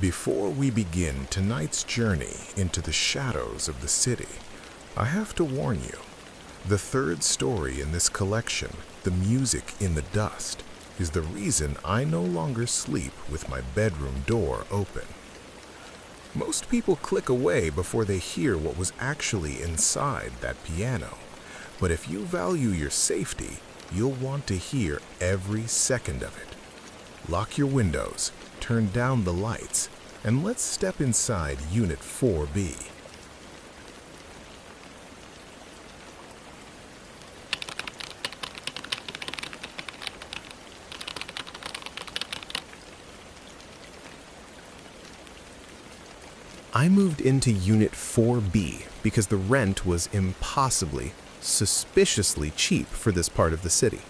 Before we begin tonight's journey into the shadows of the city, I have to warn you, the third story in this collection, The Music in the Dust, is the reason I no longer sleep with my bedroom door open. Most people click away before they hear what was actually inside that piano, but if you value your safety, you'll want to hear every second of it. Lock your windows, turn down the lights, and let's step inside Unit 4B. I moved into Unit 4B because the rent was impossibly, suspiciously cheap for this part of the city.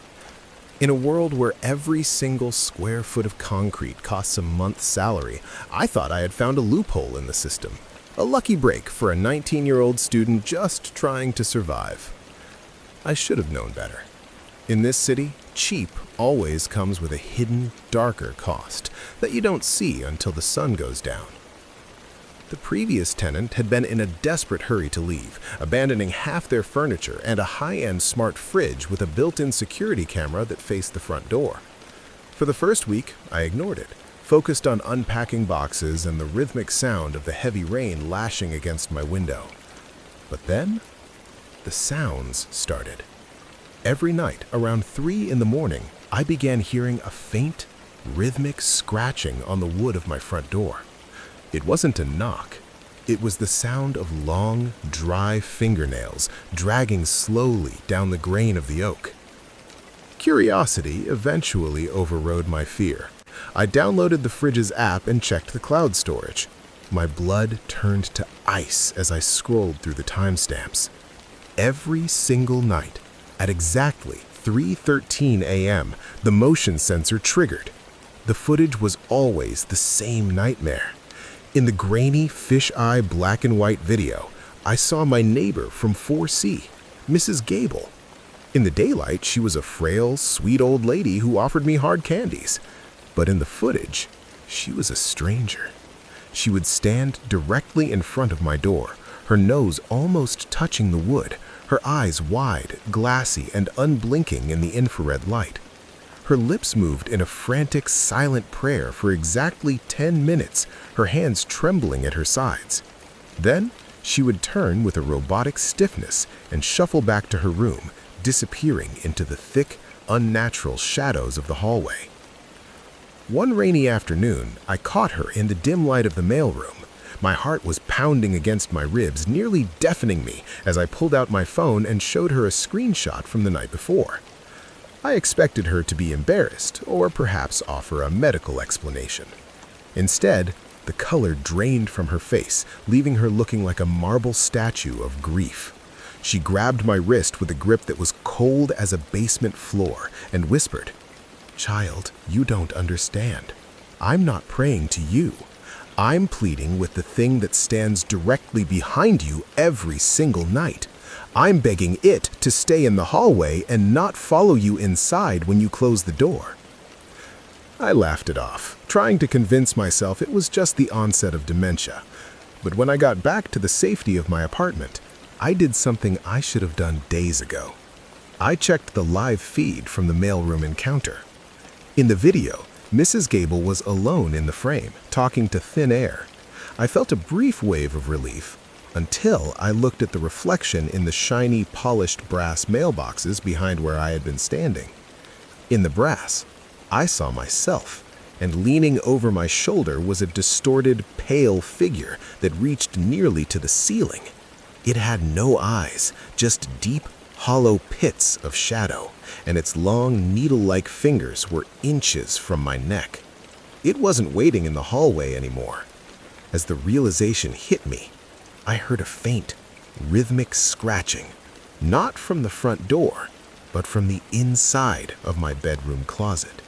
In a world where every single square foot of concrete costs a month's salary, I thought I had found a loophole in the system. A lucky break for a 19-year-old student just trying to survive. I should have known better. In this city, cheap always comes with a hidden, darker cost that you don't see until the sun goes down. The previous tenant had been in a desperate hurry to leave, abandoning half their furniture and a high-end smart fridge with a built-in security camera that faced the front door. For the first week, I ignored it, focused on unpacking boxes and the rhythmic sound of the heavy rain lashing against my window. But then, the sounds started. Every night, around 3 in the morning, I began hearing a faint, rhythmic scratching on the wood of my front door. It wasn't a knock. It was the sound of long, dry fingernails dragging slowly down the grain of the oak. Curiosity eventually overrode my fear. I downloaded the fridge's app and checked the cloud storage. My blood turned to ice as I scrolled through the timestamps. Every single night, at exactly 3:13 a.m., the motion sensor triggered. The footage was always the same nightmare. In the grainy, fisheye black and white video, I saw my neighbor from 4C, Mrs. Gable. In the daylight, she was a frail, sweet old lady who offered me hard candies. But in the footage, she was a stranger. She would stand directly in front of my door, her nose almost touching the wood, her eyes wide, glassy, and unblinking in the infrared light. Her lips moved in a frantic, silent prayer for exactly 10 minutes, her hands trembling at her sides. Then, she would turn with a robotic stiffness and shuffle back to her room, disappearing into the thick, unnatural shadows of the hallway. One rainy afternoon, I caught her in the dim light of the mailroom. My heart was pounding against my ribs, nearly deafening me as I pulled out my phone and showed her a screenshot from the night before. I expected her to be embarrassed or perhaps offer a medical explanation. Instead, the color drained from her face, leaving her looking like a marble statue of grief. She grabbed my wrist with a grip that was cold as a basement floor and whispered, "Child, you don't understand. I'm not praying to you. I'm pleading with the thing that stands directly behind you every single night. I'm begging it to stay in the hallway and not follow you inside when you close the door." I laughed it off, trying to convince myself it was just the onset of dementia. But when I got back to the safety of my apartment, I did something I should have done days ago. I checked the live feed from the mailroom encounter. In the video, Mrs. Gable was alone in the frame, talking to thin air. I felt a brief wave of relief, until I looked at the reflection in the shiny, polished brass mailboxes behind where I had been standing. In the brass, I saw myself, and leaning over my shoulder was a distorted, pale figure that reached nearly to the ceiling. It had no eyes, just deep, hollow pits of shadow, and its long, needle-like fingers were inches from my neck. It wasn't waiting in the hallway anymore. As the realization hit me, I heard a faint, rhythmic scratching, not from the front door, but from the inside of my bedroom closet.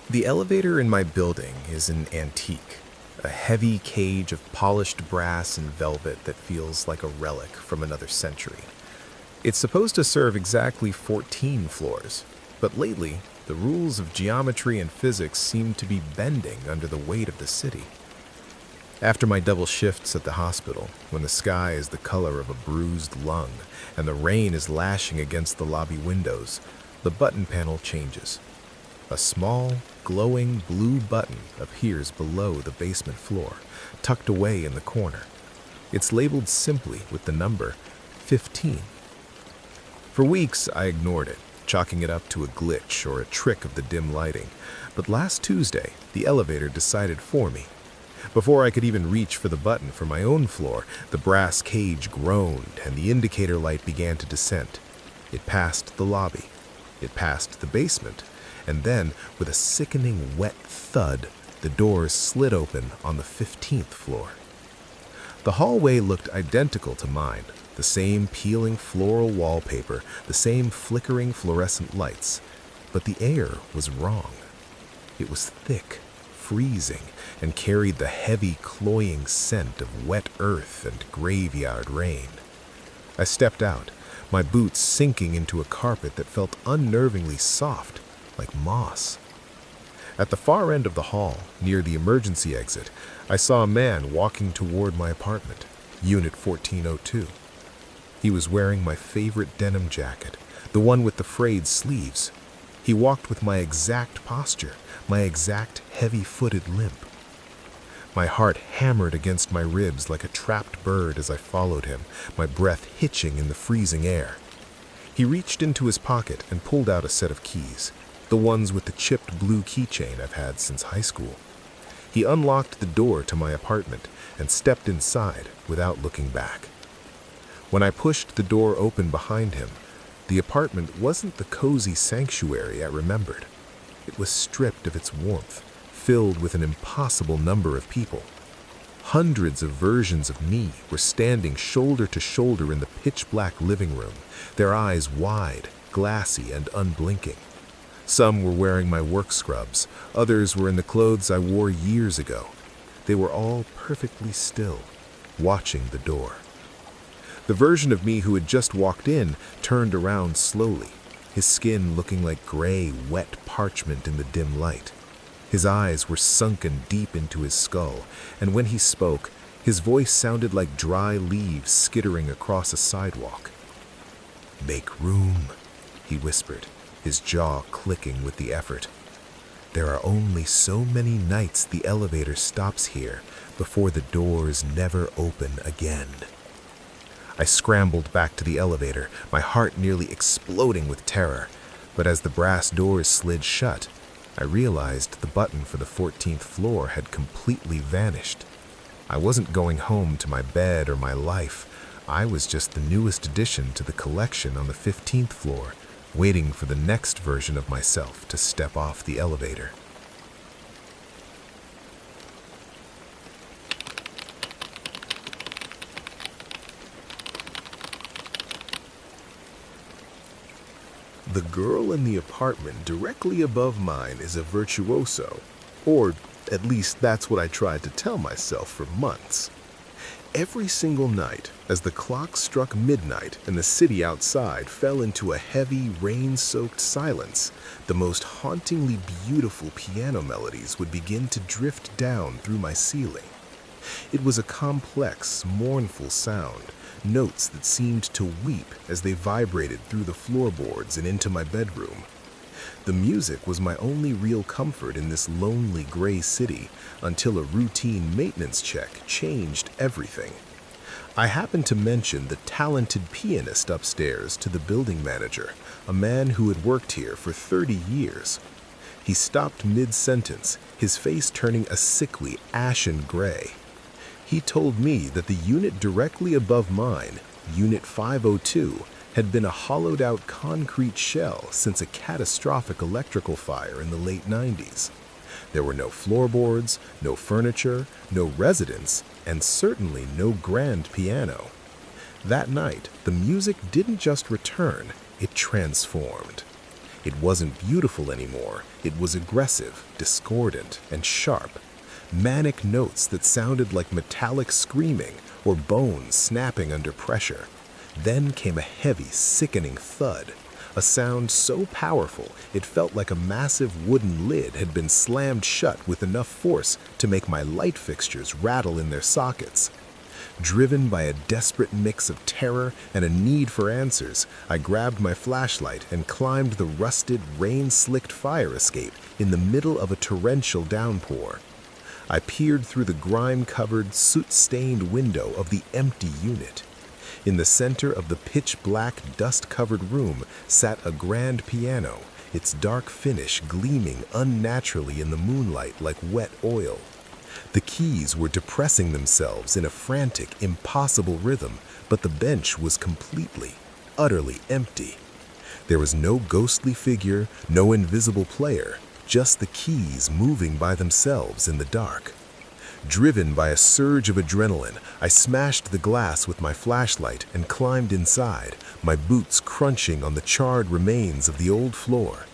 The elevator in my building is an antique, a heavy cage of polished brass and velvet that feels like a relic from another century. It's supposed to serve exactly 14 floors, but lately, the rules of geometry and physics seem to be bending under the weight of the city. After my double shifts at the hospital, when the sky is the color of a bruised lung and the rain is lashing against the lobby windows, the button panel changes. A small, glowing blue button appears below the basement floor, tucked away in the corner. It's labeled simply with the number 15. For weeks, I ignored it, chalking it up to a glitch or a trick of the dim lighting. But last Tuesday, the elevator decided for me. Before I could even reach for the button for my own floor, the brass cage groaned and the indicator light began to descend. It passed the lobby. It passed the basement. And then, with a sickening wet thud, the doors slid open on the 15th floor. The hallway looked identical to mine. The same peeling floral wallpaper, the same flickering fluorescent lights. But the air was wrong. It was thick, freezing, and carried the heavy, cloying scent of wet earth and graveyard rain. I stepped out, my boots sinking into a carpet that felt unnervingly soft, like moss. At the far end of the hall, near the emergency exit, I saw a man walking toward my apartment, Unit 1402. He was wearing my favorite denim jacket, the one with the frayed sleeves. He walked with my exact posture, my exact heavy-footed limp. My heart hammered against my ribs like a trapped bird as I followed him, my breath hitching in the freezing air. He reached into his pocket and pulled out a set of keys, the ones with the chipped blue keychain I've had since high school. He unlocked the door to my apartment and stepped inside without looking back. When I pushed the door open behind him, the apartment wasn't the cozy sanctuary I remembered. It was stripped of its warmth, filled with an impossible number of people. Hundreds of versions of me were standing shoulder to shoulder in the pitch-black living room, their eyes wide, glassy, and unblinking. Some were wearing my work scrubs, others were in the clothes I wore years ago. They were all perfectly still, watching the door. The version of me who had just walked in turned around slowly, his skin looking like gray, wet parchment in the dim light. His eyes were sunken deep into his skull, and when he spoke, his voice sounded like dry leaves skittering across a sidewalk. "Make room," he whispered, his jaw clicking with the effort. "There are only so many nights the elevator stops here before the doors never open again." I scrambled back to the elevator, my heart nearly exploding with terror. But as the brass doors slid shut, I realized the button for the 14th floor had completely vanished. I wasn't going home to my bed or my life. I was just the newest addition to the collection on the 15th floor, waiting for the next version of myself to step off the elevator. The girl in the apartment directly above mine is a virtuoso, or at least that's what I tried to tell myself for months. Every single night, as the clock struck midnight and the city outside fell into a heavy, rain-soaked silence, the most hauntingly beautiful piano melodies would begin to drift down through my ceiling. It was a complex, mournful sound, notes that seemed to weep as they vibrated through the floorboards and into my bedroom. The music was my only real comfort in this lonely gray city until a routine maintenance check changed everything. I happened to mention the talented pianist upstairs to the building manager, a man who had worked here for 30 years. He stopped mid-sentence, his face turning a sickly, ashen gray. He told me that the unit directly above mine, Unit 502, had been a hollowed-out concrete shell since a catastrophic electrical fire in the late 90s. There were no floorboards, no furniture, no residents, and certainly no grand piano. That night, the music didn't just return, it transformed. It wasn't beautiful anymore, it was aggressive, discordant, and sharp. manic notes that sounded like metallic screaming or bones snapping under pressure. Then came a heavy, sickening thud, a sound so powerful it felt like a massive wooden lid had been slammed shut with enough force to make my light fixtures rattle in their sockets. Driven by a desperate mix of terror and a need for answers, I grabbed my flashlight and climbed the rusted, rain-slicked fire escape in the middle of a torrential downpour. I peered through the grime-covered, soot-stained window of the empty unit. In the center of the pitch-black, dust-covered room sat a grand piano, its dark finish gleaming unnaturally in the moonlight like wet oil. The keys were depressing themselves in a frantic, impossible rhythm, but the bench was completely, utterly empty. There was no ghostly figure, no invisible player, just the keys moving by themselves in the dark. Driven by a surge of adrenaline, I smashed the glass with my flashlight and climbed inside, my boots crunching on the charred remains of the old floor.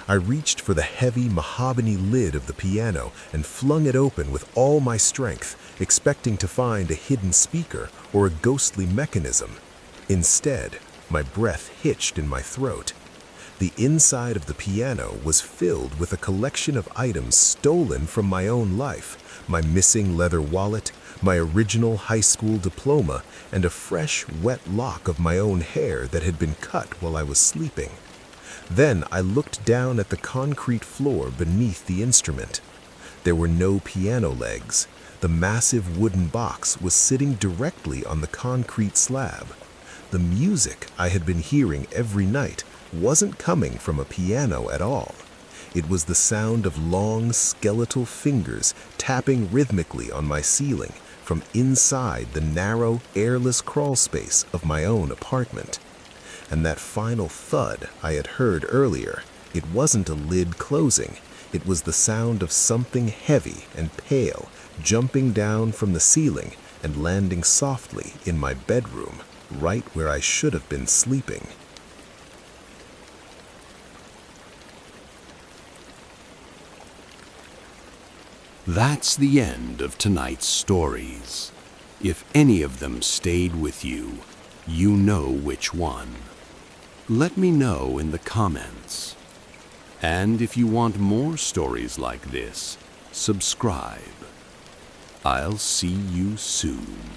I reached for the heavy mahogany lid of the piano and flung it open with all my strength, expecting to find a hidden speaker or a ghostly mechanism. Instead, my breath hitched in my throat. The inside of the piano was filled with a collection of items stolen from my own life, my missing leather wallet, my original high school diploma, and a fresh, wet lock of my own hair that had been cut while I was sleeping. Then I looked down at the concrete floor beneath the instrument. There were no piano legs. The massive wooden box was sitting directly on the concrete slab. The music I had been hearing every night wasn't coming from a piano at all. It was the sound of long, skeletal fingers tapping rhythmically on my ceiling from inside the narrow, airless crawl space of my own apartment. And that final thud I had heard earlier, it wasn't a lid closing. It was the sound of something heavy and pale jumping down from the ceiling and landing softly in my bedroom, right where I should have been sleeping. That's the end of tonight's stories. If any of them stayed with you, you know which one. Let me know in the comments. And if you want more stories like this, subscribe. I'll see you soon.